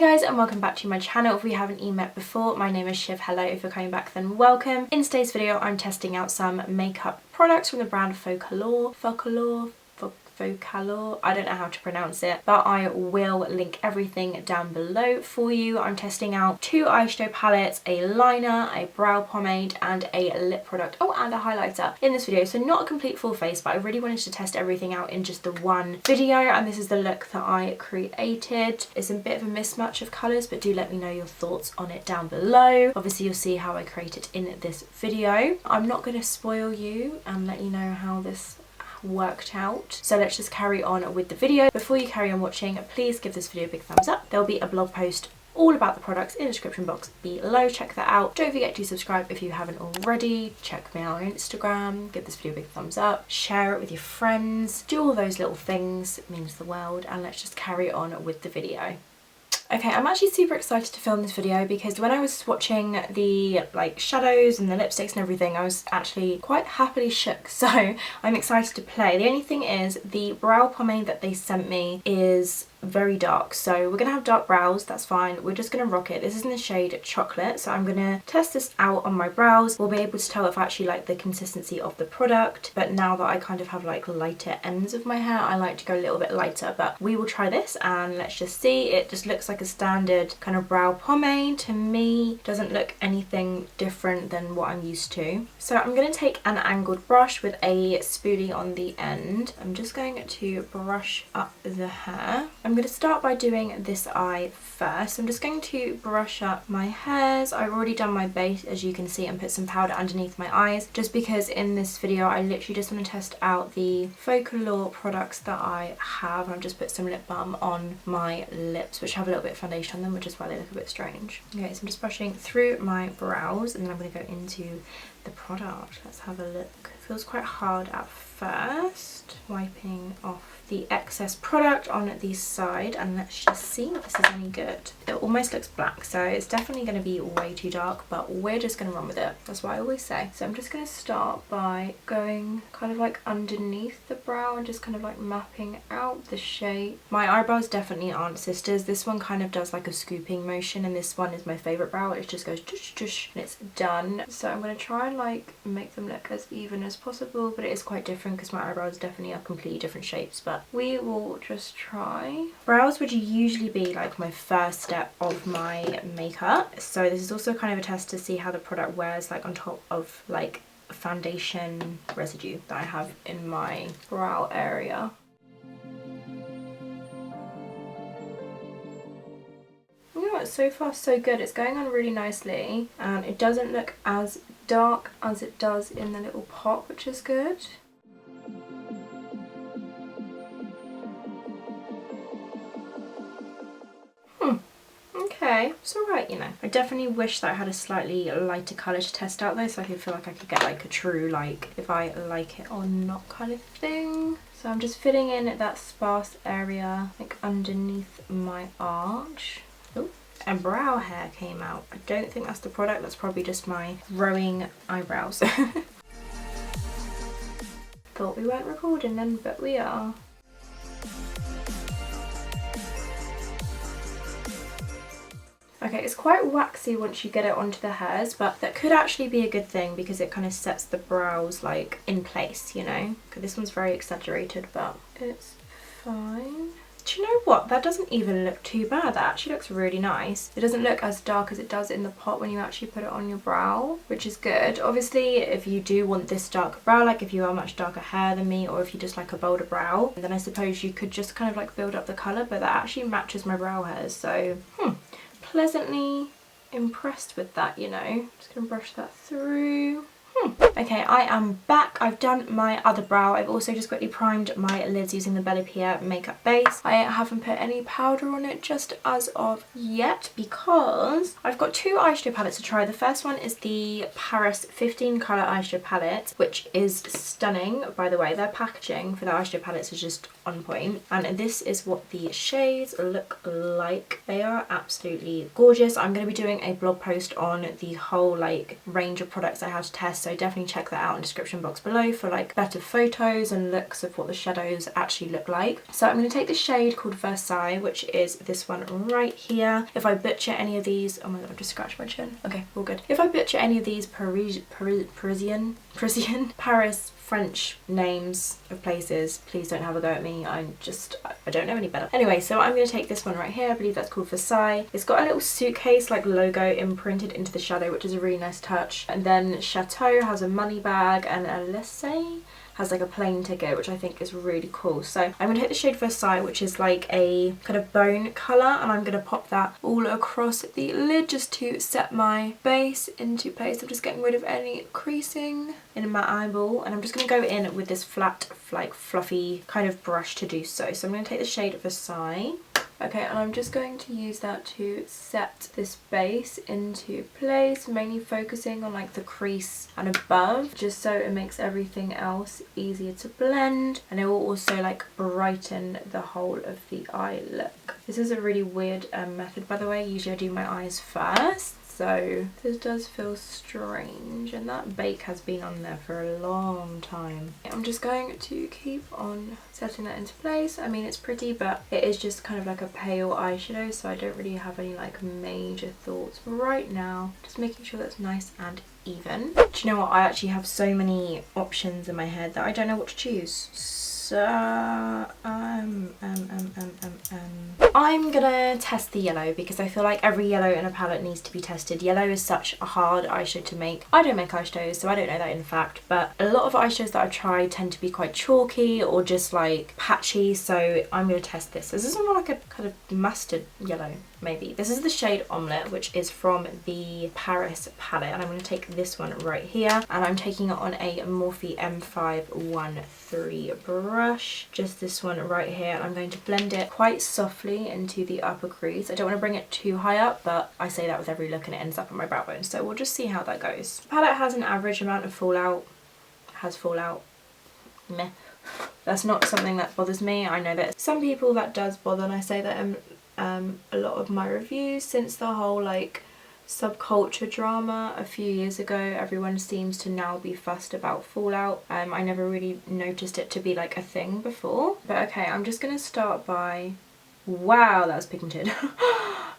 guys and welcome back to my channel. If we haven't met before, my name is Shiv. Hello, if you're coming back then welcome. In today's video I'm testing out some makeup products from the brand FOCALLURE, I don't know how to pronounce it, but I will link everything down below for you. I'm testing out 2 eyeshadow palettes, a liner, a brow pomade and a lip product, and a highlighter in this video. So not a complete full face, but I really wanted to test everything out in just the one video, and this is the look that I created. It's a bit of a mismatch of colours, but do let me know your thoughts on it down below. Obviously you'll see how I create it in this video. I'm not going to spoil you and let you know how this worked out, so let's just carry on with the video. Before you carry on watching, please give this video a big thumbs up. There'll be a blog post all about the products in the description box below. Check that out. Don't forget to subscribe if you haven't already. Check me out on Instagram, give this video a big thumbs up, share it with your friends, do all those little things. It means the world. And let's just carry on with the video. Okay, I'm actually super excited to film this video because when I was swatching the shadows and the lipsticks and everything, I was actually quite happily shook, so I'm excited to play. The only thing is the brow pomade that they sent me is very dark, so we're gonna have dark brows. That's fine, we're just gonna rock it. This is in the shade Chocolate, so I'm gonna test this out on my brows. We'll be able to tell if I actually like the consistency of the product, but now that I kind of have lighter ends of my hair, I like to go a little bit lighter. But we will try this and let's just see. It just looks like a standard kind of brow pomade to me. Doesn't look anything different than what I'm used to. So I'm gonna take an angled brush with a spoolie on the end. I'm just going to brush up the hair. I'm going to start by doing this eye first. I'm just going to brush up my hairs. I've already done my base, as you can see, and put some powder underneath my eyes, just because in this video I literally just want to test out the FOCALLURE products that I have. I've just put some lip balm on my lips, which have a little bit of foundation on them, which is why they look a bit strange. Okay, so I'm just brushing through my brows and then I'm going to go into the product. Let's have a look. It feels quite hard at first. Wiping off the excess product on the side, and let's just see if this is any good. It almost looks black, so it's definitely going to be way too dark, but we're just going to run with it. That's what I always say. So I'm just going to start by going kind of underneath the brow and just kind of mapping out the shape. My eyebrows definitely aren't sisters. This one kind of does a scooping motion, and this one is my favourite brow. It just goes tush tush and it's done. So I'm going to try and make them look as even as possible, but it is quite different because my eyebrows definitely are completely different shapes, but we will just try. Brows would usually be my first step of my makeup, so this is also kind of a test to see how the product wears on top of foundation residue that I have in my brow area. You know what, so far so good. It's going on really nicely and it doesn't look as dark as it does in the little pot, which is good. Okay, it's alright, you know. I definitely wish that I had a slightly lighter colour to test out though, so I could feel like I could get a true if I like it or not kind of thing. So I'm just filling in that sparse area underneath my arch. Oh, and brow hair came out. I don't think that's the product, that's probably just my growing eyebrows. Thought we weren't recording then, but we are. Okay, it's quite waxy once you get it onto the hairs, but that could actually be a good thing because it kind of sets the brows in place, you know. Okay, this one's very exaggerated, but it's fine. Do you know what? That doesn't even look too bad. That actually looks really nice. It doesn't look as dark as it does in the pot when you actually put it on your brow, which is good. Obviously, if you do want this darker brow, if you are much darker hair than me, or if you just like a bolder brow, then I suppose you could just kind of build up the colour, but that actually matches my brow hairs, so pleasantly impressed with that, you know. Just gonna brush that through. Okay, I am back. I've done my other brow. I've also just quickly primed my lids using the Bella Pierre makeup base. I haven't put any powder on it just as of yet because I've got 2 eyeshadow palettes to try. The first one is the Paris 15 colour eyeshadow palette, which is stunning, by the way. Their packaging for their eyeshadow palettes is just on point, and this is what the shades look like. They are absolutely gorgeous. I'm going to be doing a blog post on the whole range of products I have to test so definitely check that out in the description box below for like better photos and looks of what the shadows actually look like. So I'm going to take the shade called Versailles, which is this one right here. If I butcher any of these, oh my god, I've just scratched my chin. Okay, all good. If I butcher any of these Parisian, Paris, French names of places, please don't have a go at me. I don't know any better. Anyway, so I'm going to take this one right here. I believe that's called Versailles. It's got a little suitcase like logo imprinted into the shadow, which is a really nice touch. And then Chateau has a money bag, and Elise has like a plane ticket, which I think is really cool. So I'm going to take the shade Versailles, which is like a kind of bone colour, and I'm going to pop that all across the lid just to set my base into place. I'm just getting rid of any creasing in my eyeball, and I'm just going to go in with this flat, like fluffy kind of brush to do so. So I'm going to take the shade Versailles. Okay, and I'm just going to use that to set this base into place, mainly focusing on like the crease and above, just so it makes everything else easier to blend, and it will also like brighten the whole of the eye look. This is a really weird method, by the way. Usually I do my eyes first, so this does feel strange, and that bake has been on there for a long time. I'm just going to keep on setting that into place. I mean, it's pretty, but it is just kind of like a pale eyeshadow, so I don't really have any like major thoughts right now. Just making sure that's nice and even. Do you know what? I actually have so many options in my head that I don't know what to choose. So I'm gonna test the yellow, because I feel like every yellow in a palette needs to be tested. Yellow is such a hard eyeshadow to make. I don't make eyeshadows, so I don't know that in fact, but a lot of eyeshadows that I've tried tend to be quite chalky or just like patchy, so I'm gonna test this. This is more like a kind of mustard yellow, maybe. This is the shade Omelette, which is from the Paris palette, and I'm going to take this one right here, and I'm taking it on a Morphe M513 brush, just this one right here, and I'm going to blend it quite softly into the upper crease. I don't want to bring it too high up, but I say that with every look and it ends up on my brow bone, so we'll just see how that goes. The palette has an average amount of fallout, meh. That's not something that bothers me. I know that some people that does bother, and I say that in a lot of my reviews since the whole like subculture drama a few years ago. Everyone seems to now be fussed about fallout. I never really noticed it to be like a thing before. But okay, I'm just gonna start by, wow, that was pigmented.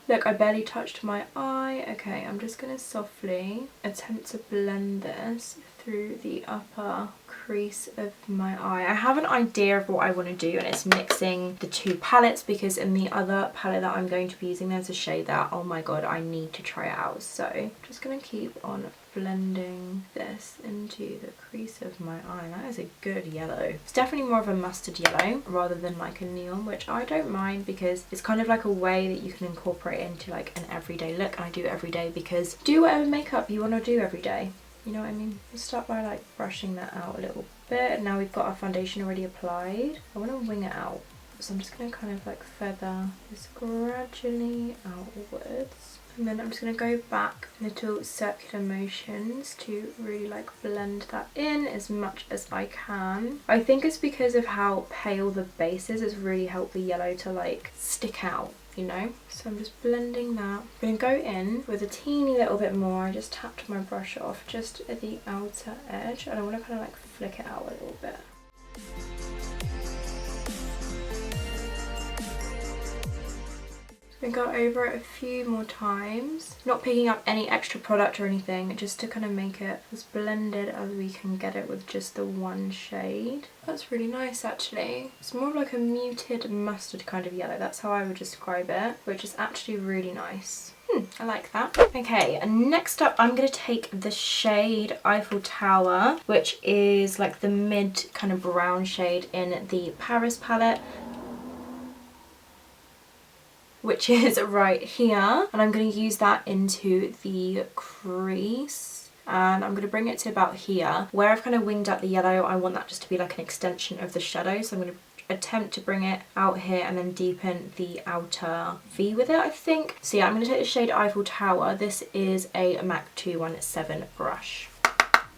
Look, I barely touched my eye. Okay, I'm just gonna softly attempt to blend this through the upper crease of my eye. I have an idea of what I want to do, and it's mixing the two palettes, because in the other palette that I'm going to be using, there's a shade that, oh my god, I need to try it out. So I'm just going to keep on blending this into the crease of my eye. That is a good yellow. It's definitely more of a mustard yellow rather than like a neon, which I don't mind, because it's kind of like a way that you can incorporate into like an everyday look, and I do it every day because do whatever makeup you want to do every day. You know what I mean? We'll start by like brushing that out a little bit. Now we've got our foundation already applied. I want to wing it out, so I'm just going to kind of like feather this gradually outwards. And then I'm just going to go back little circular motions to really like blend that in as much as I can. I think it's because of how pale the base is, it's really helped the yellow to like stick out, you know? So I'm just blending that. I'm going to go in with a teeny little bit more. I just tapped my brush off just at the outer edge, and I want to kind of like flick it out a little bit. So go over it a few more times, not picking up any extra product or anything, just to kind of make it as blended as we can get it with just the one shade. That's really nice actually. It's more of like a muted mustard kind of yellow, that's how I would describe it, which is actually really nice. I like that. Okay, and next up I'm going to take the shade Eiffel Tower, which is like the mid kind of brown shade in the Paris palette, which is right here, and I'm going to use that into the crease, and I'm going to bring it to about here. Where I've kind of winged out the yellow, I want that just to be like an extension of the shadow, so I'm going to attempt to bring it out here and then deepen the outer V with it, I think. So yeah, I'm going to take the shade Eiffel Tower. This is a MAC 217 brush.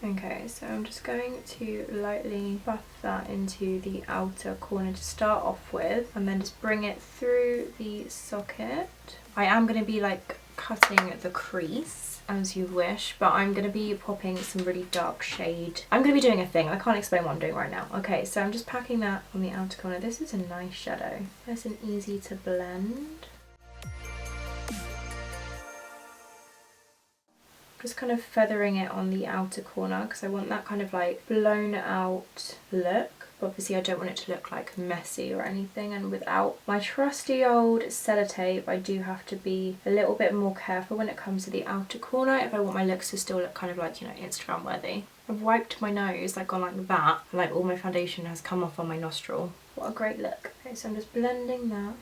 Okay, so I'm just going to lightly buff that into the outer corner to start off with, and then just bring it through the socket. I am going to be like cutting the crease as you wish, but I'm going to be popping some really dark shade. I'm going to be doing a thing. I can't explain what I'm doing right now. Okay, so I'm just packing that on the outer corner. This is a nice shadow. Nice and easy to blend. Just kind of feathering it on the outer corner because I want that kind of like blown out look. But obviously I don't want it to look like messy or anything, and without my trusty old sellotape I do have to be a little bit more careful when it comes to the outer corner if I want my looks to still look kind of like, you know, Instagram worthy. I've wiped my nose, like gone like that, and like all my foundation has come off on my nostril. What a great look. Okay, so I'm just blending that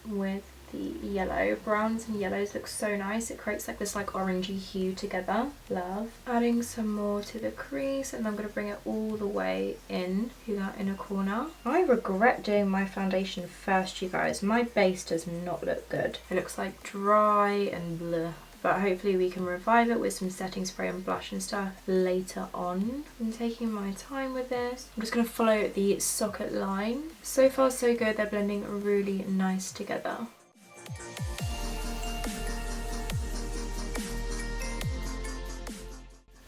with the yellow. Browns and yellows look so nice. It creates like this like orangey hue together. Love. Adding some more to the crease, and I'm going to bring it all the way in to that inner corner. I regret doing my foundation first, you guys. My base does not look good. It looks like dry and bleh. But hopefully we can revive it with some setting spray and blush and stuff later on. I'm taking my time with this. I'm just going to follow the socket line. So far so good. They're blending really nice together.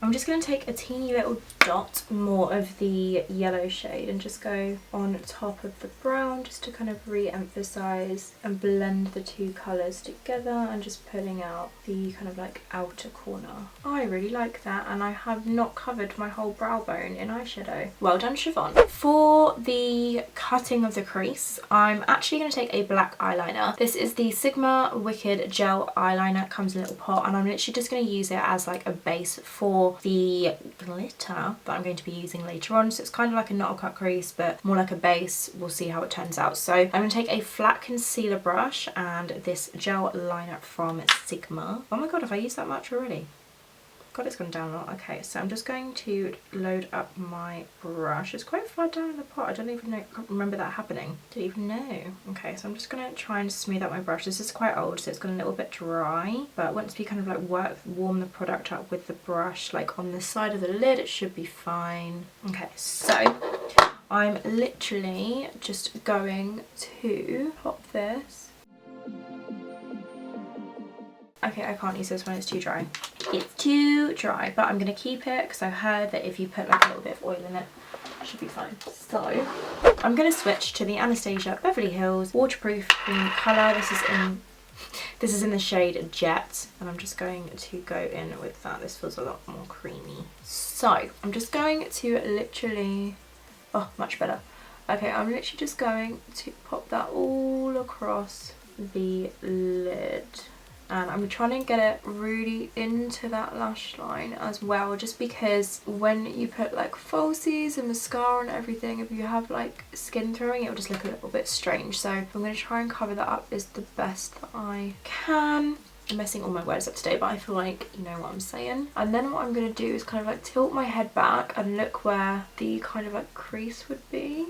I'm just going to take a teeny little dot more of the yellow shade and just go on top of the brown just to kind of re-emphasize and blend the two colours together, and just pulling out the kind of like outer corner. I really like that, and I have not covered my whole brow bone in eyeshadow. Well done, Siobhan. For the cutting of the crease, I'm actually going to take a black eyeliner. This is the Sigma Wicked Gel Eyeliner. It comes in a little pot, and I'm literally just going to use it as like a base for the glitter that I'm going to be using later on. So it's kind of like a not a cut crease, but more like a base. We'll see how it turns out. So I'm going to take a flat concealer brush and this gel liner from Sigma. Oh my god, have I used that much already? God, it's gone down a lot. Okay, so I'm just going to load up my brush. It's quite far down in the pot. I don't even know, I can't remember that happening. Didn't even know. Okay, so I'm just going to try and smooth out my brush. This is quite old, so it's got a little bit dry. But once we kind of like warm the product up with the brush, like on the side of the lid, it should be fine. Okay, so I'm literally just going to pop this. Okay, I can't use this one, it's too dry. It's too dry, but I'm going to keep it because I've heard that if you put like a little bit of oil in it, it should be fine. So, I'm going to switch to the Anastasia Beverly Hills Waterproof Cream Colour. This is in the shade Jet, and I'm just going to go in with that. This feels a lot more creamy. So, I'm just going to literally... Oh, much better. Okay, I'm literally just going to pop that all across the lid. And I'm trying to get it really into that lash line as well, just because when you put like falsies and mascara and everything, if you have like skin throwing, it'll just look a little bit strange. So I'm going to try and cover that up as the best that I can. I'm messing all my words up today, but I feel like you know what I'm saying. And then what I'm going to do is kind of like tilt my head back and look where the kind of like crease would be.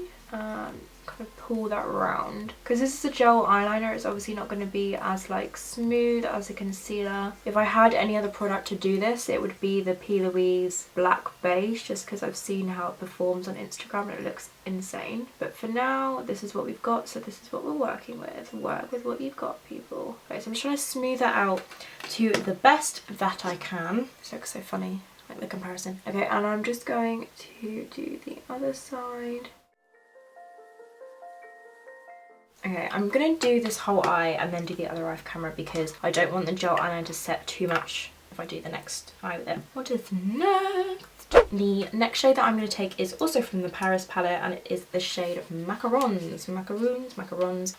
Kind of pull that around, because this is a gel eyeliner. It's obviously not going to be as like smooth as a concealer. If I had any other product to do this, it would be the P. Louise Black Beige, just because I've seen how it performs on Instagram and it looks insane. But for now, this is what we've got, so this is what we're working with. Work with what you've got, people. Okay, so I'm just trying to smooth that out to the best that I can. This looks so funny, like the comparison. Okay, and I'm just going to do the other side. Okay, I'm going to do this whole eye and then do the other eye off camera because I don't want the gel eyeliner to set too much if I do the next eye with it. What is next? The next shade that I'm going to take is also from the Paris palette, and it is the shade of Macarons,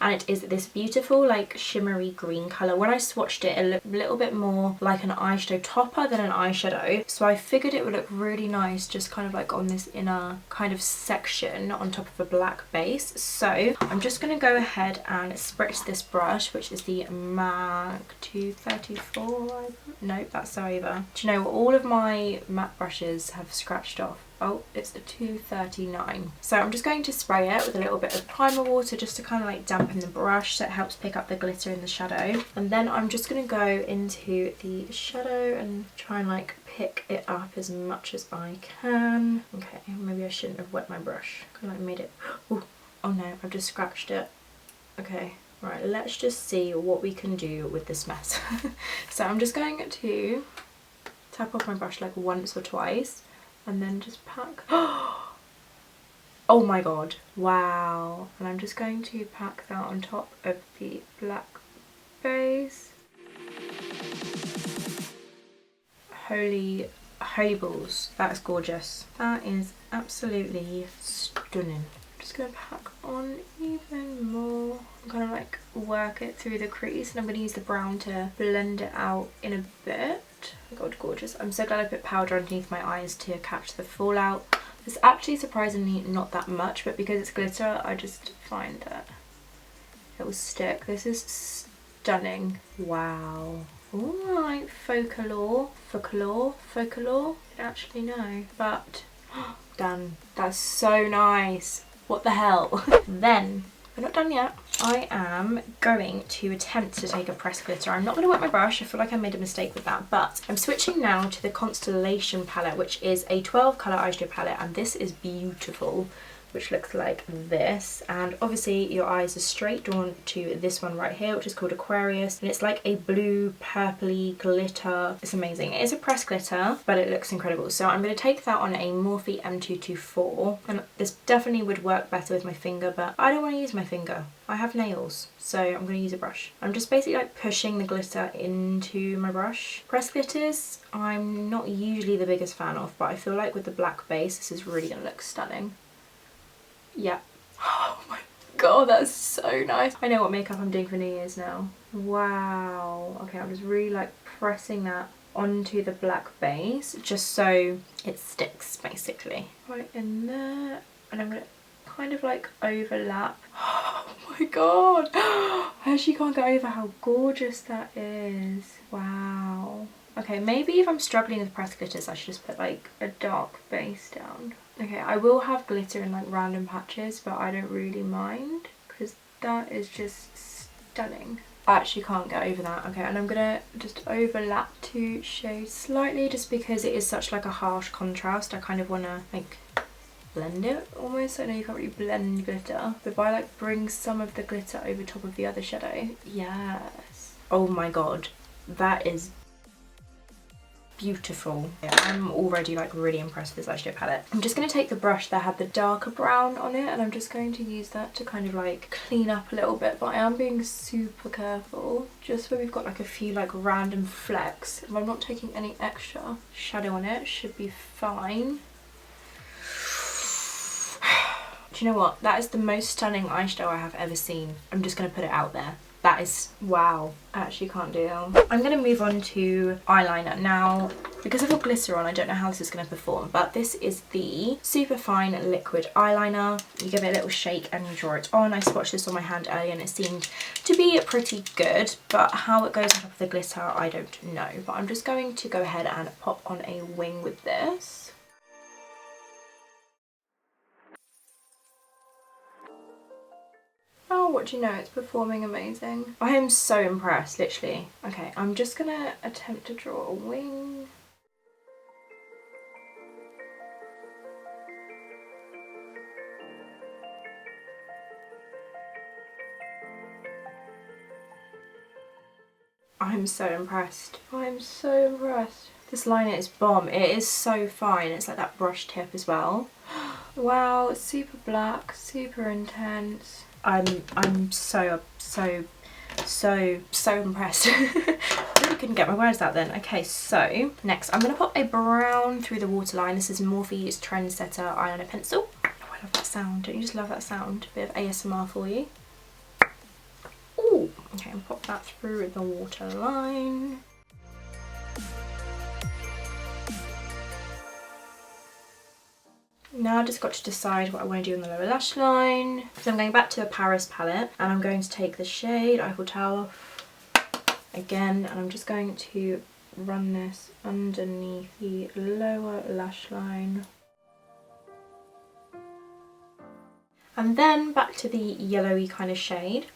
and it is this beautiful like shimmery green colour. When I swatched it, it looked a little bit more like an eyeshadow topper than an eyeshadow, so I figured it would look really nice just kind of like on this inner kind of section on top of a black base. So I'm just going to go ahead and spritz this brush, which is the MAC 234. Nope, that's Zoeva. Do you know, all of my matte brushes have scratched off. Oh, it's the 239. So I'm just going to spray it with a little bit of primer water just to kind of like dampen the brush so it helps pick up the glitter in the shadow. And then I'm just going to go into the shadow and try and like pick it up as much as I can. Okay, maybe I shouldn't have wet my brush. Kind of like made it... Ooh, oh no, I've just scratched it. Okay, Right, let's just see what we can do with this mess. So I'm just going to tap off my brush like once or twice and then just pack. Oh my god, wow. And I'm just going to pack that on top of the black base. Holy balls, that's gorgeous. That is absolutely stunning. I'm just gonna pack on even more. I'm gonna like work it through the crease, and I'm gonna use the brown to blend it out in a bit. Oh my god, gorgeous. I'm so glad I put powder underneath my eyes to catch the fallout. It's actually surprisingly not that much, but because it's glitter, I just find that it will stick. This is stunning. Wow. Alright, FOCALLURE. I don't actually know, but done. That's so nice. What the hell? Then, we're not done yet. I am going to attempt to take a pressed glitter. I'm not going to wet my brush. I feel like I made a mistake with that, but I'm switching now to the Constellation palette, which is a 12 colour eyeshadow palette, and this is beautiful, which looks like this. And obviously your eyes are straight drawn to this one right here, which is called Aquarius, and it's like a blue purpley glitter. It's amazing. It is a pressed glitter, but it looks incredible. So I'm going to take that on a Morphe M224, and this definitely would work better with my finger, but I don't want to use my finger. I have nails, so I'm going to use a brush. I'm just basically like pushing the glitter into my brush. Pressed glitters I'm not usually the biggest fan of, but I feel like with the black base this is really going to look stunning. Yeah. Oh my god, that's so nice. I know what makeup I'm doing for New Year's now. Wow. Okay, I'm just really like pressing that onto the black base just so it sticks basically. Right in there. And I'm going to kind of like overlap. Oh my god. I actually can't get over how gorgeous that is. Wow. Okay, maybe if I'm struggling with pressed glitters I should just put like a dark base down. Okay, I will have glitter in like random patches, but I don't really mind because that is just stunning. I actually can't get over that. Okay, and I'm gonna just overlap two shades slightly just because it is such like a harsh contrast. I kind of want to like blend it almost. I know you can't really blend glitter, but if I like bring some of the glitter over top of the other shadow, yes. Oh my god, that is beautiful. Yeah, I'm already like really impressed with this eyeshadow palette. I'm just going to take the brush that had the darker brown on it, and I'm just going to use that to kind of like clean up a little bit, but I am being super careful just where we've got like a few like random flecks. If I'm not taking any extra shadow on it, should be fine. Do you know what? That is the most stunning eyeshadow I have ever seen. I'm just going to put it out there. That is, wow, I actually can't deal. I'm going to move on to eyeliner. Now, because I've got glitter on, I don't know how this is going to perform, but this is the Superfine liquid eyeliner. You give it a little shake and you draw it on. I swatched this on my hand earlier and it seemed to be pretty good, but how it goes on top of the glitter, I don't know. But I'm just going to go ahead and pop on a wing with this. Oh, what do you know, it's performing amazing. I am so impressed, literally. Okay, I'm just gonna attempt to draw a wing. I'm so impressed. I'm so impressed. This liner is bomb. It is so fine. It's like that brush tip as well. Wow, it's super black, super intense. I'm so impressed. I really couldn't get my words out then. Okay, so next I'm gonna pop a brown through the waterline. This is Morphe's Trendsetter eyeliner pencil. Oh, I love that sound. Don't you just love that sound? A bit of ASMR for you. Ooh, okay, and pop that through the waterline. Now I've just got to decide what I want to do on the lower lash line. So I'm going back to the Paris palette and I'm going to take the shade Eiffel Tower again, and I'm just going to run this underneath the lower lash line. And then back to the yellowy kind of shade.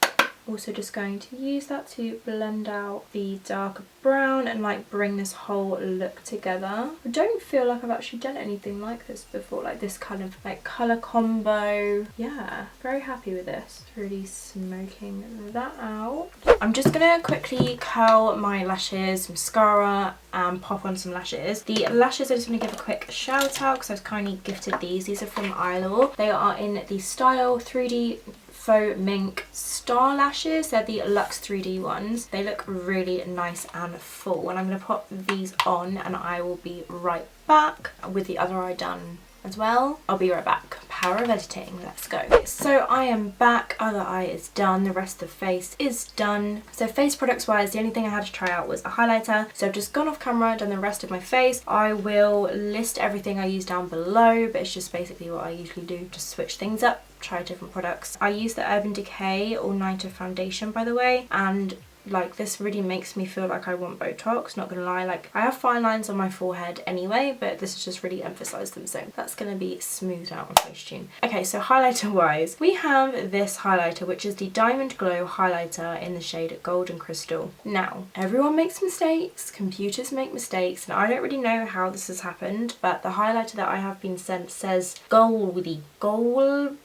Also just going to use that to blend out the darker brown and like bring this whole look together. I don't feel like I've actually done anything like this before, like this kind of like colour combo. Yeah, very happy with this. Really smoking that out. I'm just gonna quickly curl my lashes, mascara, and pop on some lashes. The lashes I just want to give a quick shout out because I was kindly gifted these. These are from EYELINER. They are in the style 3D Faux Mink Star Lashes. They're the Luxe 3D ones. They look really nice and full. And I'm going to pop these on and I will be right back with the other eye done as well. I'll be right back. Power of editing, let's go. So I am back, other eye is done, the rest of the face is done. So face products wise, the only thing I had to try out was a highlighter. So I've just gone off camera, done the rest of my face. I will list everything I use down below, but it's just basically what I usually do, just switch things up, try different products. I use the Urban Decay All Nighter foundation, by the way, and like this really makes me feel like I want Botox, not gonna lie. Like I have fine lines on my forehead anyway, but this has just really emphasised them, so that's gonna be smoothed out on Facetune. Okay, so highlighter wise, we have this highlighter which is the Diamond Glow highlighter in the shade Golden Crystal. Now everyone makes mistakes, computers make mistakes, and I don't really know how this has happened, but the highlighter that I have been sent says goldy, gold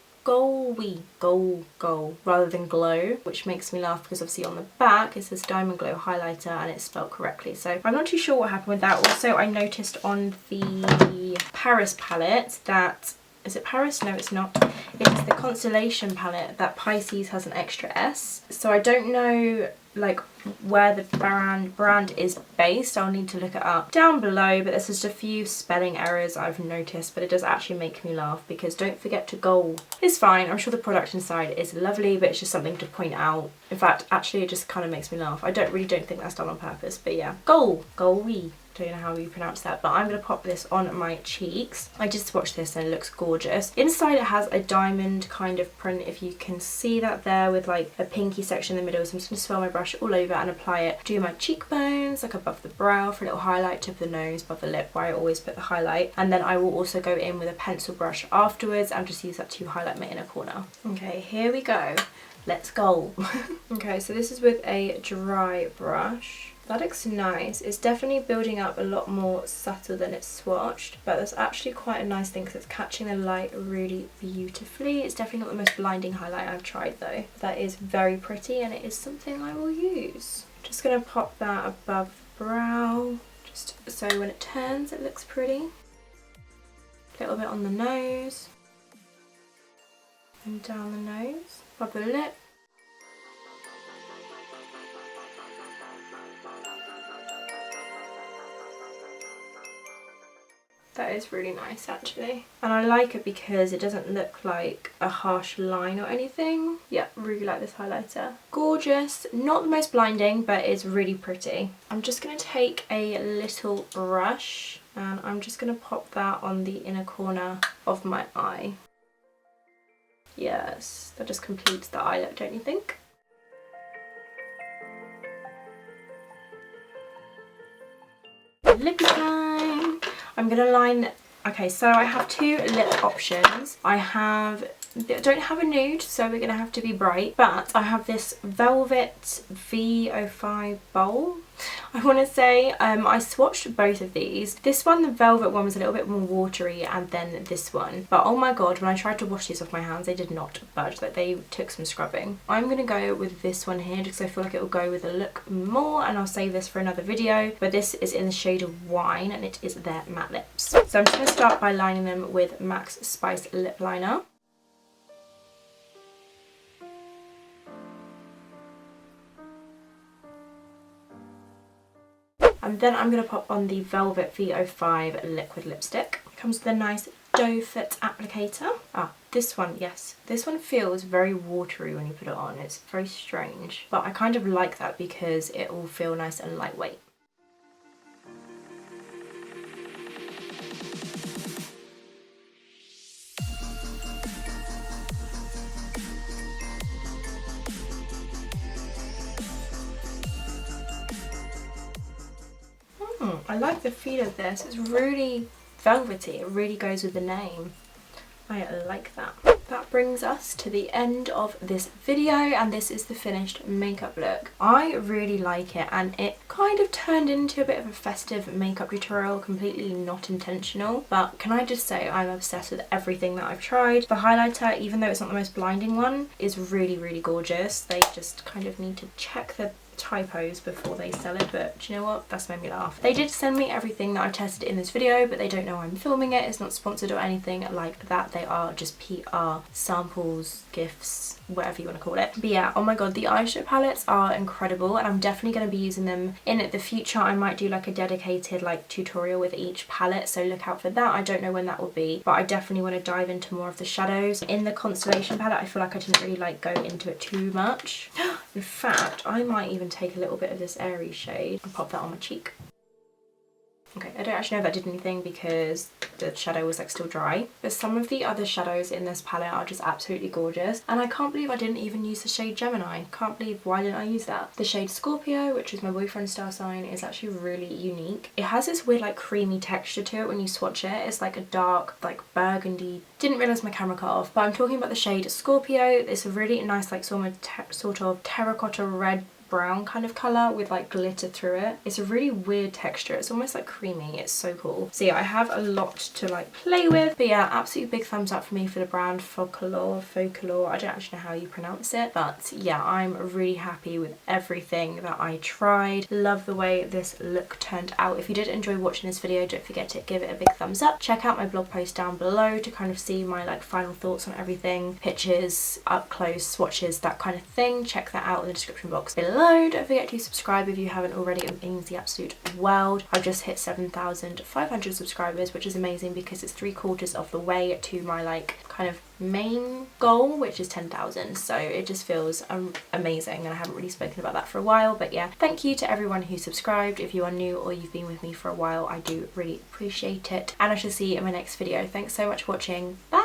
rather than glow, which makes me laugh because obviously on the back it says Diamond Glow highlighter and it's spelled correctly, so I'm not too sure what happened with that. Also I noticed on the Paris palette that, is it Paris? No, it's not. It's the Constellation palette that Pisces has an extra S, so I don't know like where the brand is based. I'll need to look it up down below, but there's just a few spelling errors I've noticed, but it does actually make me laugh because don't forget to goal. It's fine, I'm sure the product inside is lovely, but it's just something to point out. In fact, actually it just kind of makes me laugh. I don't think that's done on purpose, but yeah. Goal-wee. Don't know how you pronounce that, but I'm going to pop this on my cheeks. I just swatched this and it looks gorgeous. Inside it has a diamond kind of print, if you can see that there, with like a pinky section in the middle. So I'm just going to swirl my brush all over and apply it to my cheekbones, like above the brow for a little highlight, tip of the nose, above the lip where I always put the highlight. And then I will also go in with a pencil brush afterwards and just use that to highlight my inner corner. Okay, here we go. Let's go. Okay, so this is with a dry brush. That looks nice. It's definitely building up a lot more subtle than it's swatched, but that's actually quite a nice thing because it's catching the light really beautifully. It's definitely not the most blinding highlight I've tried though. That is very pretty and it is something I will use. Just going to pop that above the brow, just so when it turns it looks pretty. A little bit on the nose and down the nose, above the lip. That is really nice actually, and I like it because it doesn't look like a harsh line or anything. Yeah, really like this highlighter. Gorgeous, not the most blinding, but it's really pretty. I'm just going to take a little brush and I'm just going to pop that on the inner corner of my eye. Yes, that just completes the eye look, don't you think? Lippy time! I'm gonna line, okay, so I have two lip options. I don't have a nude, so we're gonna have to be bright, but I have this Velvet V05 bowl. I want to say I swatched both of these. This one, the velvet one, was a little bit more watery, and then this one, but oh my god, when I tried to wash these off my hands they did not budge, like they took some scrubbing. I'm gonna go with this one here because I feel like it will go with the look more, and I'll save this for another video, but this is in the shade of Wine and it is their matte lips. So I'm just going to start by lining them with Max Spice lip liner. And then I'm going to pop on the Velvet V05 liquid lipstick. It comes with a nice doe foot applicator. Ah, this one, yes. This one feels very watery when you put it on. It's very strange. But I kind of like that because it will feel nice and lightweight. I like the feel of this. It's really velvety. It really goes with the name. I like that. that brings us to the end of this video, and this is the finished makeup look. I really like it, and it kind of turned into a bit of a festive makeup tutorial, completely not intentional. But can I just say I'm obsessed with everything that I've tried. The highlighter, even though it's not the most blinding one, is really, really gorgeous. They just kind of need to check the typos before they sell it, but do you know what, that's made me laugh. They did send me everything that I've tested in this video, but they don't know I'm filming it. It's not sponsored or anything like that. They are just PR samples, gifts, whatever you want to call it. But yeah, oh my god, the eyeshadow palettes are incredible, and I'm definitely going to be using them in the future. I might do like a dedicated like tutorial with each palette, so look out for that. I don't know when that will be, but I definitely want to dive into more of the shadows. In the Constellation palette, I feel like I didn't really like go into it too much. In fact, I might even take a little bit of this airy shade and pop that on my cheek. Okay, I don't actually know if that did anything because the shadow was like still dry, but some of the other shadows in this palette are just absolutely gorgeous, and I can't believe I didn't even use the shade Gemini. Can't believe, why didn't I use that? The shade Scorpio, which is my boyfriend's star sign, is actually really unique. It has this weird like creamy texture to it when you swatch it. It's like a dark like burgundy. Didn't realise my camera cut off, but I'm talking about the shade Scorpio. It's a really nice like sort of terracotta red brown kind of colour with like glitter through it. It's a really weird texture. It's almost like creamy. It's so cool. So yeah, I have a lot to like play with, but yeah, absolutely big thumbs up for me for the brand FOCALLURE. I don't actually know how you pronounce it, but yeah, I'm really happy with everything that I tried. Love the way this look turned out. If you did enjoy watching this video, don't forget to give it a big thumbs up. Check out my blog post down below to kind of see my like final thoughts on everything, pictures, up close swatches, that kind of thing. Check that out in the description box below. Don't forget to subscribe if you haven't already. It means the absolute world. I've just hit 7,500 subscribers, which is amazing because it's 3/4 of the way to my like kind of main goal, which is 10,000. So it just feels amazing, and I haven't really spoken about that for a while. But yeah, thank you to everyone who subscribed. If you are new or you've been with me for a while, I do really appreciate it, and I shall see you in my next video. Thanks so much for watching. Bye.